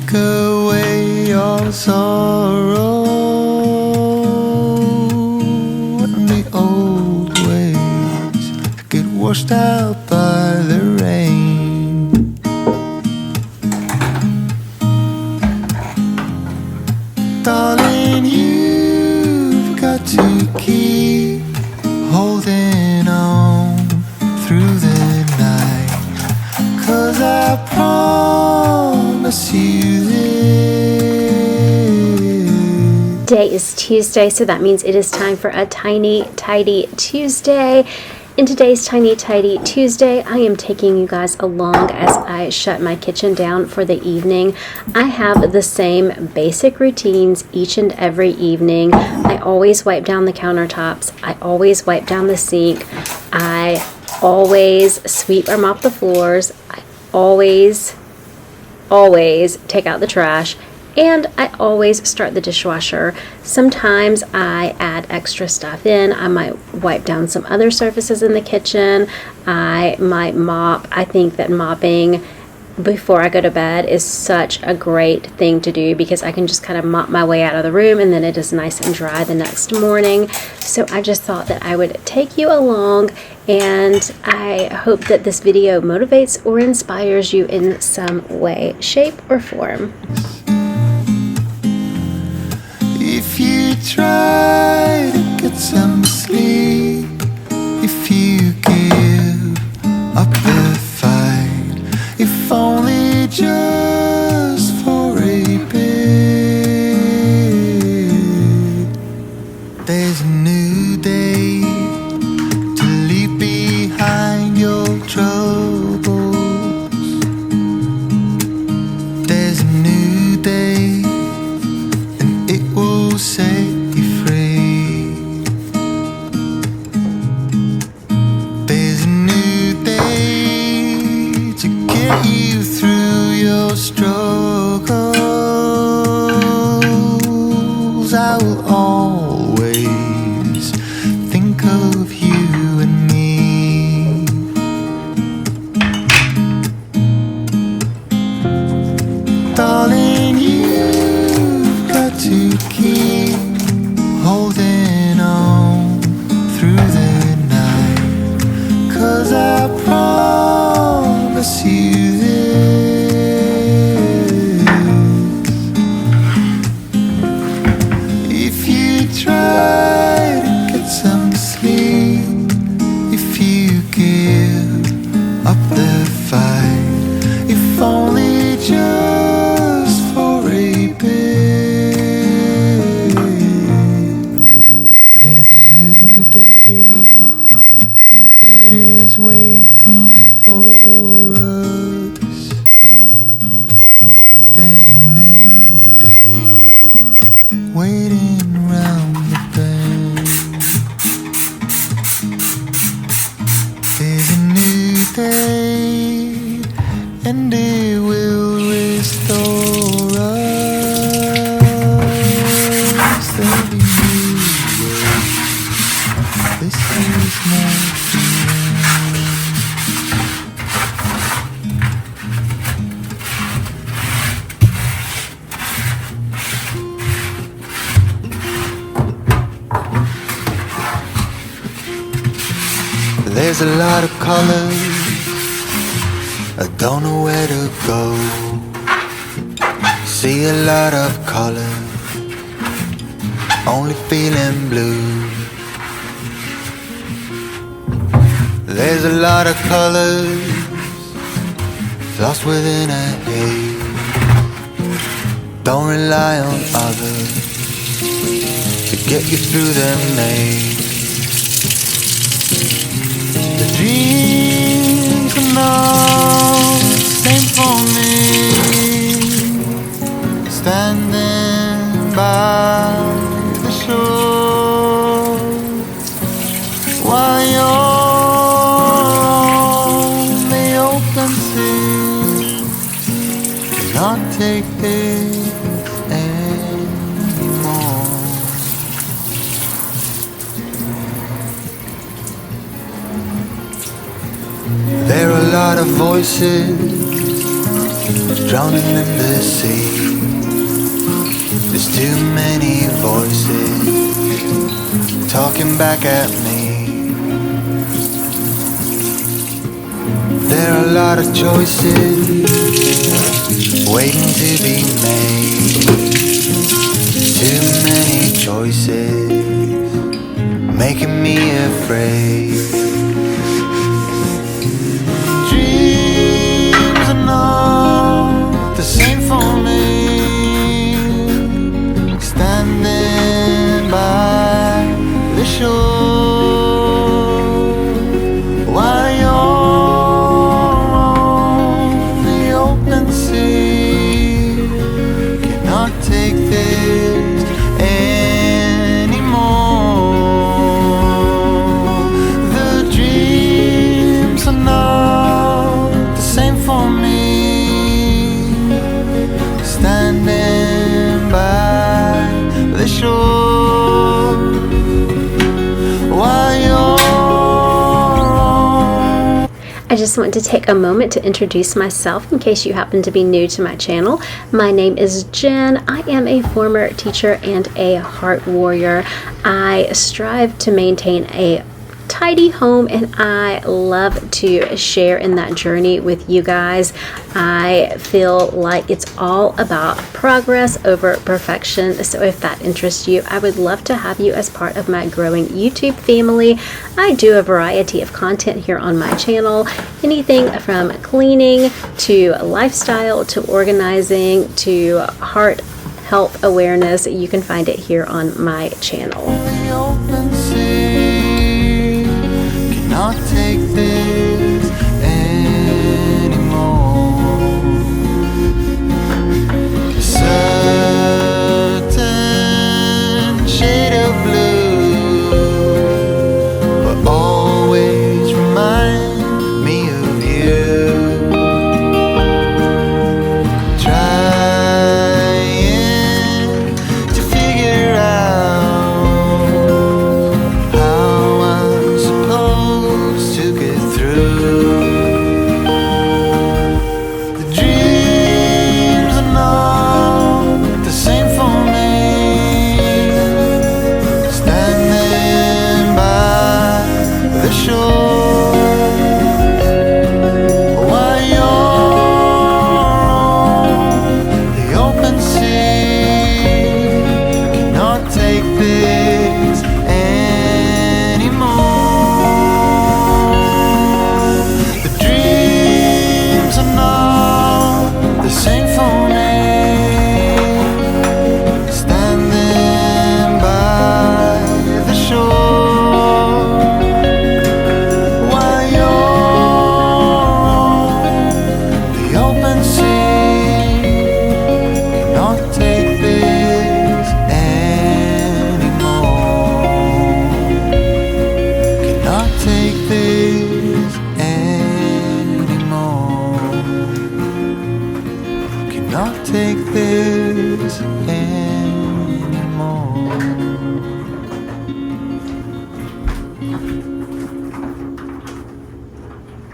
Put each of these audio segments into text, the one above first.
take away your sorrow, and the old ways get washed out by the rain. Darling, you've got to keep holding on through the night, 'cause I promise you this. Today is Tuesday, so that means it is time for a Tiny Tidy Tuesday. In today's Tiny Tidy Tuesday, I am taking you guys along as I shut my kitchen down for the evening. I have the same basic routines each and every evening. I always wipe down the countertops. I always wipe down the sink. I always sweep or mop the floors. I always take out the trash. And I always start the dishwasher. Sometimes I add extra stuff in. I might wipe down some other surfaces in the kitchen. I might mop. I think that mopping before I go to bed is such a great thing to do because I can just kind of mop my way out of the room and then it is nice and dry the next morning. So I just thought that I would take you along, and I hope that this video motivates or inspires you in some way, shape, or form. If you try to get some sleep, if you give up the fight, if only just for a bit, there's a new day to leave behind your troubles. There's a new day, set you free. There's a new day to get you through your struggles. I will always think of you and me. Darling, you've got to keep holding on through the night, 'cause I promise you this. If you try to get some sleep, if you give up the fight, if only just for a bit, there's a new day, it is waiting for us. There's a new day waiting round the bend. There's a new day, and it will restore us. There'll be new ways. This is not the end. There's a lot of colors, I don't know where to go. See a lot of colors, only feeling blue. There's a lot of colors, lost within a haze. Don't rely on others to get you through the maze. The dreams are not the same for me, standing by the shore while you're on the open sea. Cannot take this anymore. There are a lot of voices drowning in the sea. There's too many voices talking back at me. There are a lot of choices waiting to be made. Too many choices making me afraid. Dreams are not the same for me. Standing by the shore while you're on the open sea. Cannot take this anymore. The dreams are not the same for me. Standing by the shore while you're on. I just want to take a moment to introduce myself in case you happen to be new to my channel. My name is Jen. I am a former teacher and a heart warrior. I strive to maintain a tidy home, and I love to share in that journey with you guys. I feel like it's all about progress over perfection. So if that interests you, I would love to have you as part of my growing YouTube family. I do a variety of content here on my channel, anything from cleaning to lifestyle to organizing to heart health awareness. You can find it here on my channel. The open sea cannot take this anymore. A certain shade of blue will always remind me of you. Trying to figure out how I'm supposed to get through. The dreams are not the same for me. Standing by the shore while you're on the open sea. Cannot take this anymore. The dreams are not the same for me. Standing by the shore while you're on the open sea. Cannot take this anymore. Cannot take this anymore. Cannot take this anymore.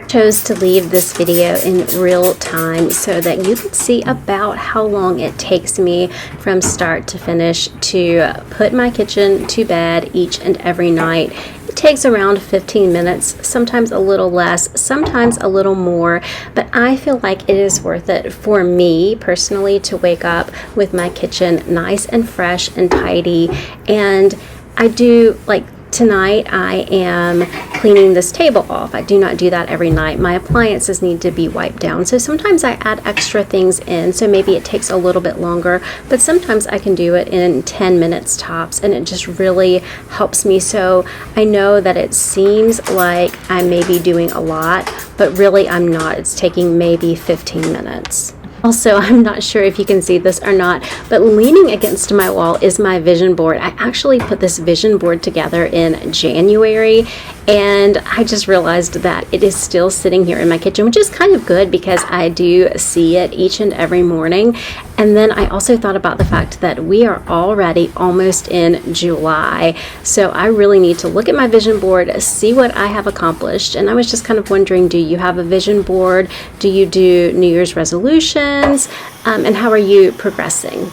Chose to leave this video in real time so that you could see about how long it takes me from start to finish to put my kitchen to bed each and every night. It takes around 15 minutes, sometimes a little less, sometimes a little more, but I feel like it is worth it for me personally to wake up with my kitchen nice and fresh and tidy. And I do, like, tonight I am cleaning this table off. I do not do that every night. My appliances need to be wiped down. So sometimes I add extra things in, so maybe it takes a little bit longer, but sometimes I can do it in 10 minutes tops, and it just really helps me. So I know that it seems like I may be doing a lot, but really I'm not. It's taking maybe 15 minutes. Also, I'm not sure if you can see this or not, but leaning against my wall is my vision board. I actually put this vision board together in January, And I just realized that it is still sitting here in my kitchen, which is kind of good because I do see it each and every morning. And then I also thought about the fact that we are already almost in July. So I really need to look at my vision board, see what I have accomplished. And I was just kind of wondering, do you have a vision board? Do you do New Year's resolutions? And how are you progressing?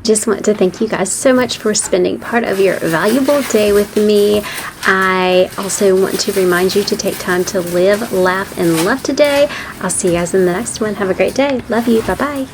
Just want to thank you guys so much for spending part of your valuable day with me. I also want to remind you to take time to live, laugh, and love today. I'll see you guys in the next one. Have a great day. Love you. Bye-bye.